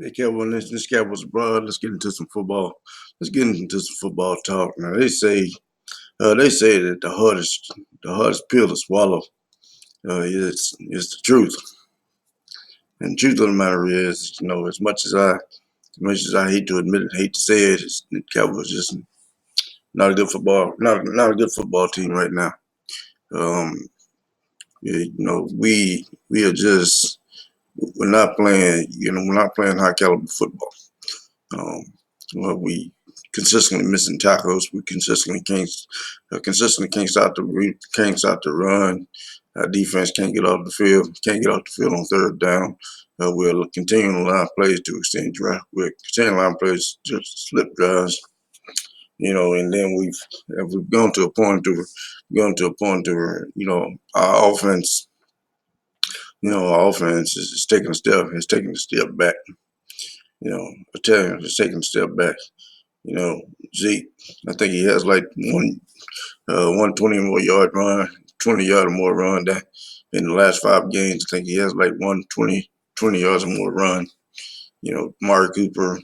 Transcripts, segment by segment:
Hey, Kevin, this Cowboys abroad. Let's get into some football. Let's get into some football talk. Now they say that the hardest pill to swallow is the truth. And the truth of the matter is, as much as I hate to admit it, hate to say it, the Cowboys just not a good football, not a good football team right now. Um, yeah, we are just we're not playing high caliber football. Um, we consistently missing tackles. We consistently can't stop the run. Our defense can't get off the field. Can't get off the field on third down. We're continuing to line plays to extend drive. We're continuing to line plays to slip drives. And then we've gone to a point where our offense is taking a step back. I tell you, it's taking a step back. You know, Zeke, I think he has like 120 more yard run, 20 yard or more run that in the last 5 games. I think he has like 120 yards or more run. Mari Cooper,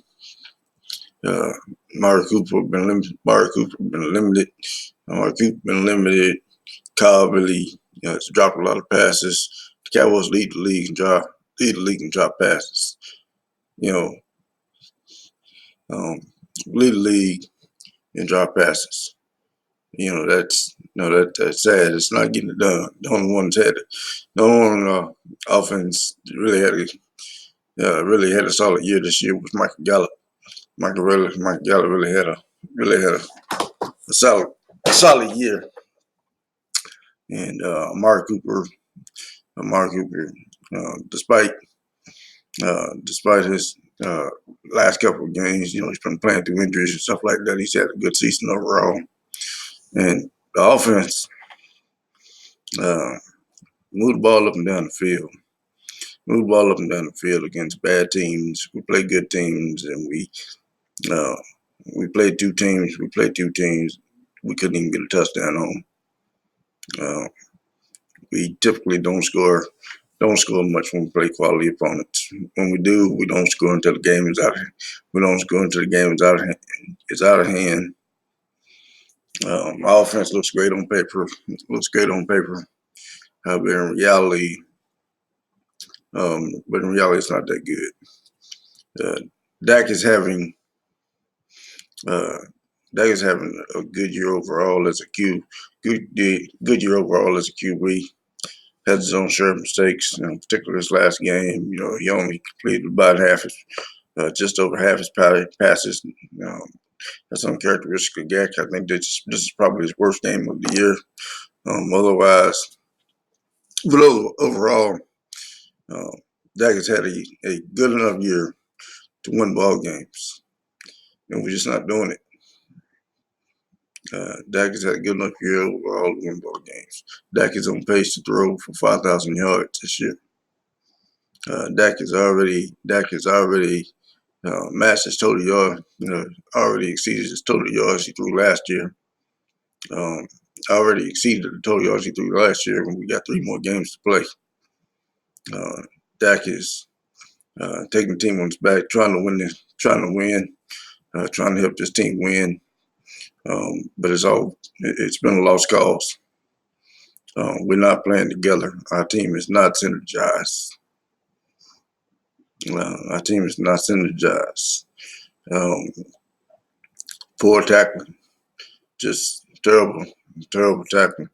uh, Mari Cooper been limited. Mari Cooper been limited. Mari Cooper been limited. Cobb really has dropped a lot of passes. The Cowboys lead the league in drop passes. You know, um, lead the league in drop passes. That's sad. It's not getting it done. The only one offense really had a solid year this year was Michael Gallup. Michael Gallup really had a solid year. And Amari Cooper, despite his last couple of games, he's been playing through injuries and stuff like that. He's had a good season overall. And the offense uh, moved the ball up and down the field. Moved the ball up and down the field against bad teams. We play good teams, and uh, we played two teams. We couldn't even get a touchdown on. Uh, we typically don't score much when we play quality opponents. When we do, we don't score until the game is out. We don't score until the game is out of hand. It's out of hand. Our offense looks great on paper. But in reality, it's not that good. Dak is having uh, Dak is having a good year overall as a good year overall as a QB. Had his own share of mistakes, particularly his last game. He only completed about just over half his passes. That's uncharacteristic of Dak. I think this is probably his worst game of the year. Otherwise, but overall, uh, Dak has had a good enough year to win ball games, and we're just not doing it. Dak has had a good enough year overall to win ball games. Dak is on pace to throw for 5,000 yards this year. Dak has already matched his total yard. Already exceeded his total yards he threw last year. Um, already exceeded the total yards he threw last year when we got 3 more games to play. Dak is taking the team on his back, trying to help this team win. But it's been a lost cause. We're not playing together. Our team is not synergized. Our team is not synergized. Um, Poor tackling, just terrible tackling.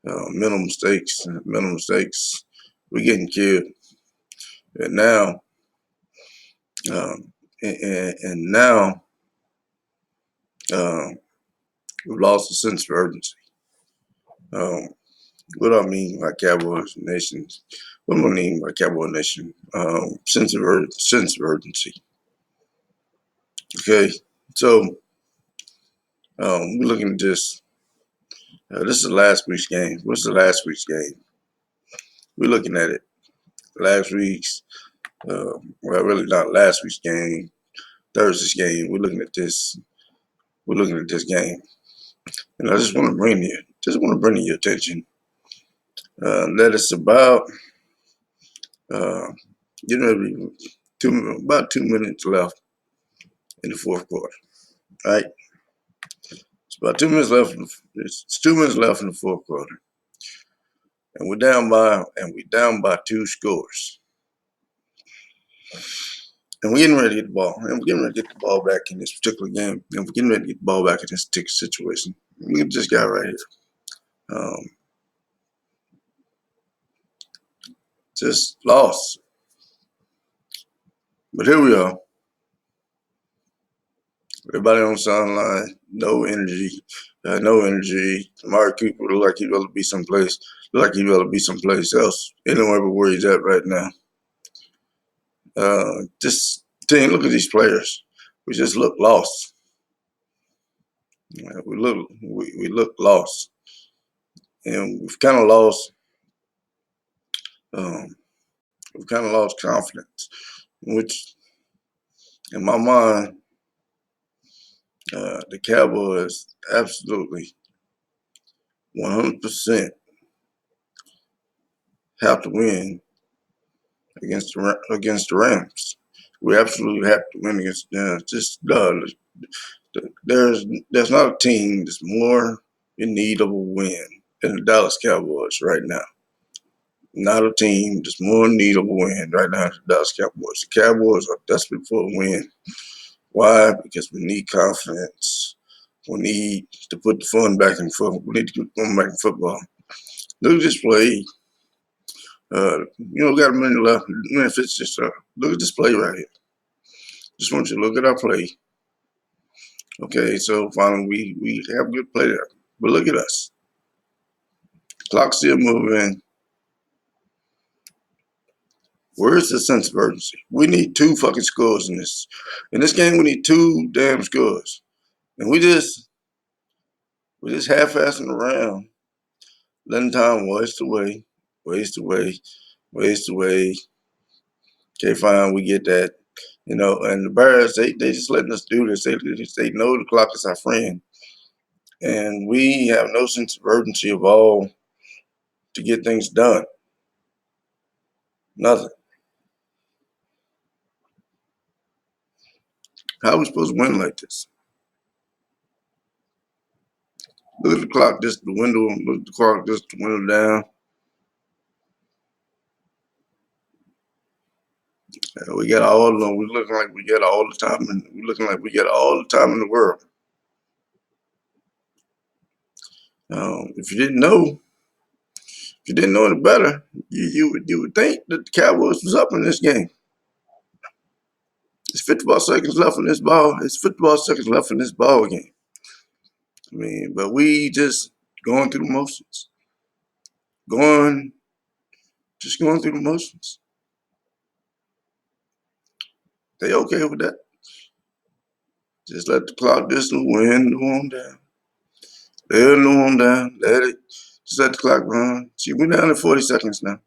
Mental mistakes. We're getting killed. And now, and now, uh, we've lost a sense of urgency. Um, what I mean by Cowboys Nation? What do I mean by Cowboy Nation? Sense of urgency. Okay, so we're looking at this. This is last week's game. What's the last week's game? We're looking at it. Last week's, well, really not last week's game. Thursday's game. We're looking at this game, and I just want to bring to your attention that it's about uh, getting ready. About 2 minutes left in the fourth quarter. Right? It's about 2 minutes left. It's 2 minutes left in the fourth quarter, and we're down by 2 scores. And we're getting ready to get the ball. And we're getting ready to get the ball back in this particular game. And we're getting ready to get the ball back in this particular situation. We just got right here. Just lost. But here we are. Everybody on the sideline, no energy. No energy. Amari Cooper look like he'd rather be someplace. Look like he'd rather be someplace else. Anywhere but where he's at right now. Just look at these players. We just look lost. We look lost, and we've kind of lost. Um, we've kind of lost confidence, which in my mind, the Cowboys absolutely 100% have to win against the Rams. We absolutely have to win against them. There's not a team that's more in need of a win than the Dallas Cowboys right now. Not a team that's more in need of a win right now than the Dallas Cowboys. The Cowboys are desperate for a win. Why? Because we need confidence. We need to put the fun back in football. We need to put the fun back in football. Look at this play. We got a minute left. Minute 56. Look at this play right here. Just want you to look at our play. Okay, so finally we have a good play there. But look at us. Clock still moving. Where's the sense of urgency? We need 2 fucking scores in this. In this game, we need 2 damn scores. And we just half-assing around, letting time waste away. Okay, fine, we get that. And the Bears, they just letting us do this. They know the clock is our friend. And we have no sense of urgency of all to get things done. Nothing. How are we supposed to win like this? Look at the clock, just the window, look at the clock, just the window down. We got all of them. We're looking like we got all the time, and we're looking like we got all the time in the world. If you didn't know any better, you would think that the Cowboys was up in this game. It's 54 seconds left in this ball. It's 54 seconds left in this ball game. I mean, but we just going through the motions. Just going through the motions. They okay with that. Just let the clock just wind on down. Let it on down. Let it. Just let the clock run. See, we're down to 40 seconds now.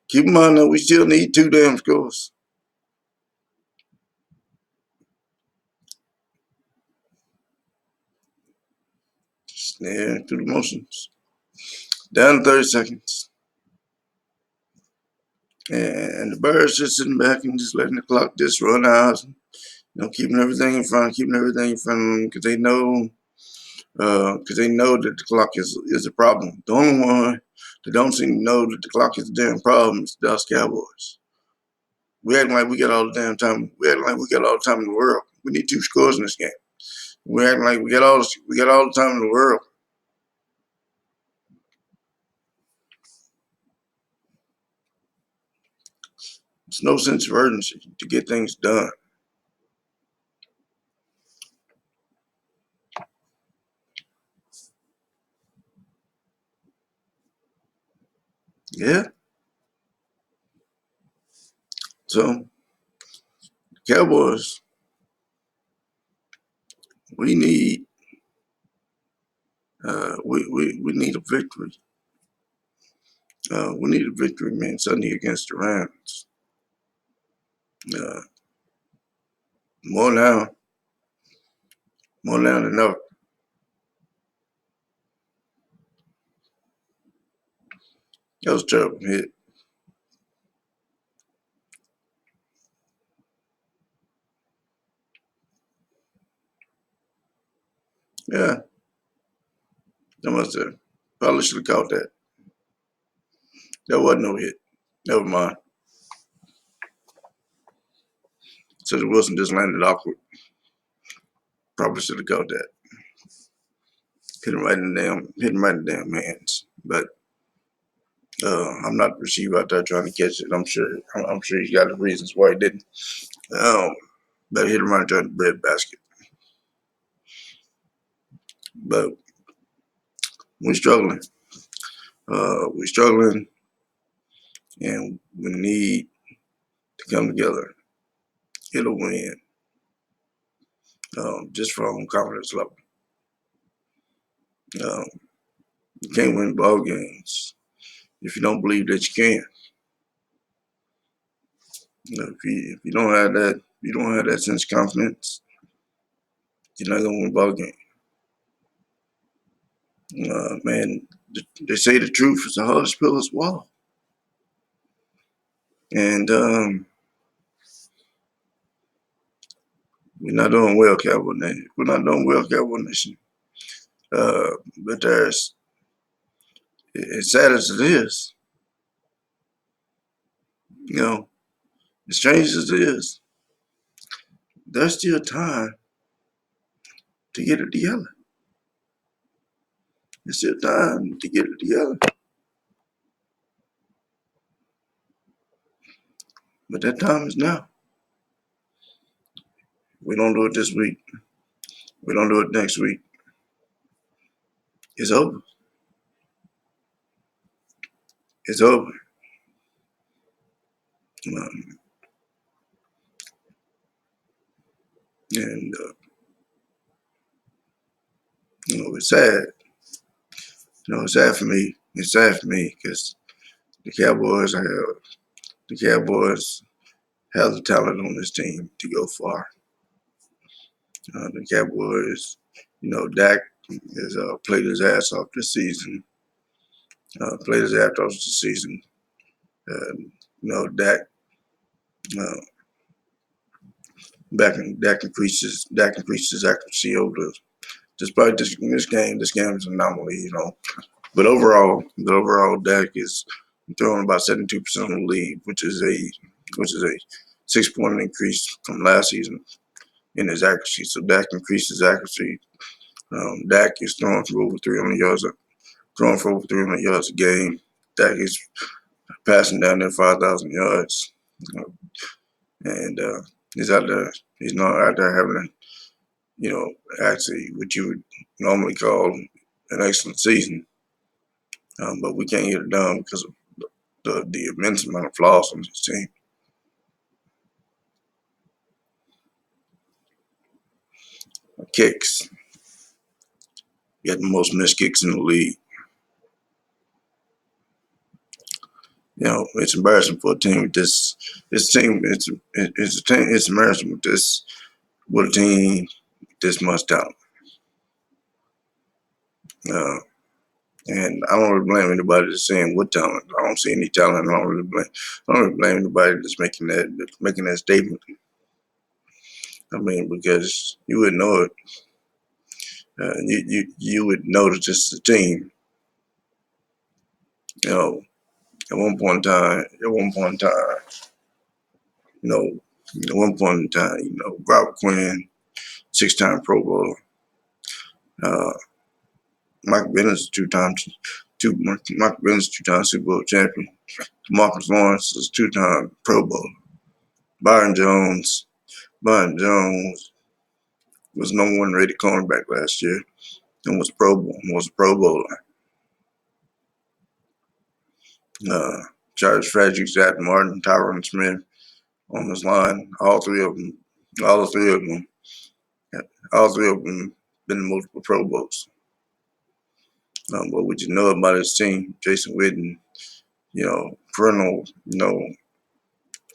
Keep in mind that we still need 2 damn scores. Just through the motions. Down to 30 seconds. And the Bears just sitting back and just letting the clock just run out. Keeping everything in front of them because they know that the clock is a problem. The only one that don't seem to know that the clock is a damn problem is the Dallas Cowboys. We acting like we got all the damn time. We acting like we got all the time in the world. We need 2 scores in this game. We acting like we got all the time in the world. There's no sense of urgency to get things done. Yeah. So Cowboys, we need we need a victory. We need a victory, man, Sunday against the Rams. Uh, more now, more now than ever. That was a terrible hit. Yeah, I must have. Probably should have caught that. That wasn't no hit. Never mind. So the Wilson just landed awkward. Probably should have caught that. Hit him right in the damn hands. But I'm not the receiver out there trying to catch it. I'm sure he got the reasons why he didn't. Um, but hit him right in the bread basket. But we're struggling. We're struggling, and we need to come together. Get a win, just for our own confidence level. Um, you can't win ball games if you don't believe that you can. If you don't have that, you don't have that sense of confidence. You're not gonna win ball game. Man, they say the truth is the hardest pill to swallow, and we're not doing well, Cowboy Nation. We're not doing well, Cowboy Nation. But as sad as it is, you know, as strange as it is, there's still time to get it together. There's still time to get it together. But that time is now. We don't do it this week. We don't do it next week. It's over. It's over. Um, and it's sad. It's sad for me. It's sad for me because the Cowboys have the Cowboys have the talent on this team to go far. The Cowboys, Dak has played his ass off this season. Played his ass off this season. Dak uh, Dak increases accuracy over despite this game is an anomaly. But overall, Dak is throwing about 72% of the lead, which is a 6 point increase from last season in his accuracy. So Dak increases accuracy. Dak is throwing for over 300 yards a game. Dak is passing down there 5,000 yards, and he's out there. He's not out there having, actually what you would normally call an excellent season. But we can't get it done because of the immense amount of flaws on this team. Kicks. We had the most missed kicks in the league. It's embarrassing for a team with this. This team, it's a team. It's embarrassing with a team with this much talent. Uh, and I don't really blame anybody that's saying what talent. I don't see any talent. I don't really blame anybody that's making that statement. I mean, because you would know it. You would know that this is a team. You know, at one point in time, you know, at one point in time, Robert Quinn, 6-time Pro Bowler. Uh, Mike Bennett, Mike Bennett, 2-time Super Bowl champion. Marcus Lawrence is 2-time Pro Bowler. Byron Jones was number one rated cornerback last year and was a Pro Bowler. Charles Frederick, Zach Martin, Tyron Smith on this line. All three of them, all three of them been in multiple Pro Bowls. But what you know about his team, Jason Witten, perennial,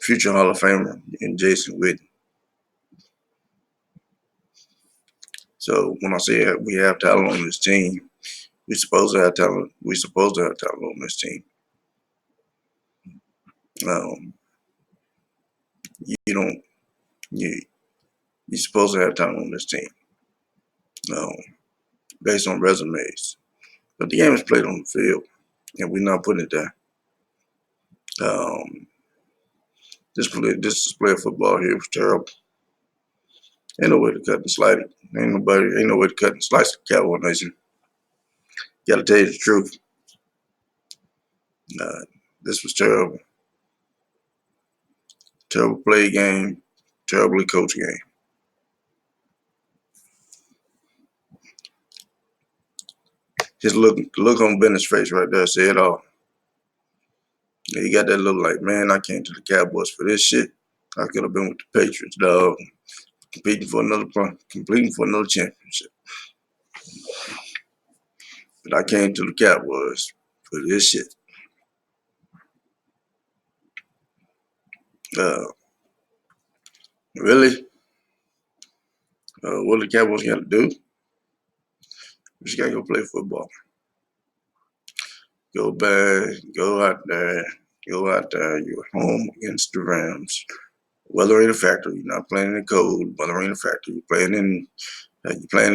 future Hall of Famer in Jason Witten. So when I say we have talent on this team, we supposed to have talent. We supposed to have talent on this team. Um, you don't. You you're supposed to have talent on this team. Um, based on resumes. But the game is played on the field, and we're not putting it there. Um, this display of football here was terrible. Ain't no way to cut and slide it. Ain't no way to cut and slice the Cowboy Nation. Gotta tell you the truth. Uh, this was terrible. Terrible play game, terribly coached game. His look on Bennett's face right there said it all. He got that look like, man, I came to the Cowboys for this shit. I could have been with the Patriots, dog, competing for another championship. But I came to the Cowboys for this shit. Uh, really? What the Cowboys got to do? We just got to go play football. Go back, go out there. You're home against the Rams. Weather in the factory. You're not playing in the cold. Weather in the factory. You're playing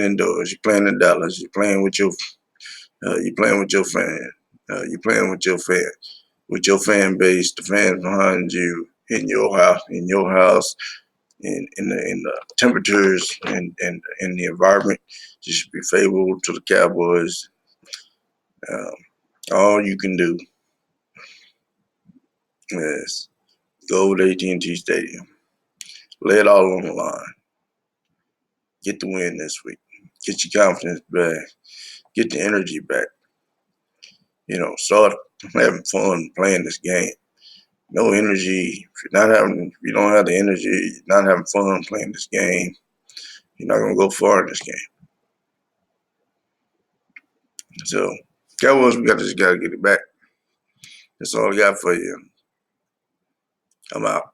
indoors. You're playing in Dallas. You're playing with your fan. You're playing with your fan base, the fans behind you, in your house, in the temperatures and in the environment. You should be favorable to the Cowboys. Um, all you can do is go to AT&T Stadium, lay it all on the line, get the win this week, get your confidence back, get the energy back. Start having fun playing this game. No energy. If you don't have the energy, you're not having fun playing this game. You're not gonna go far in this game. So, Cowboys, we just gotta get it back. That's all I got for you. I'm out.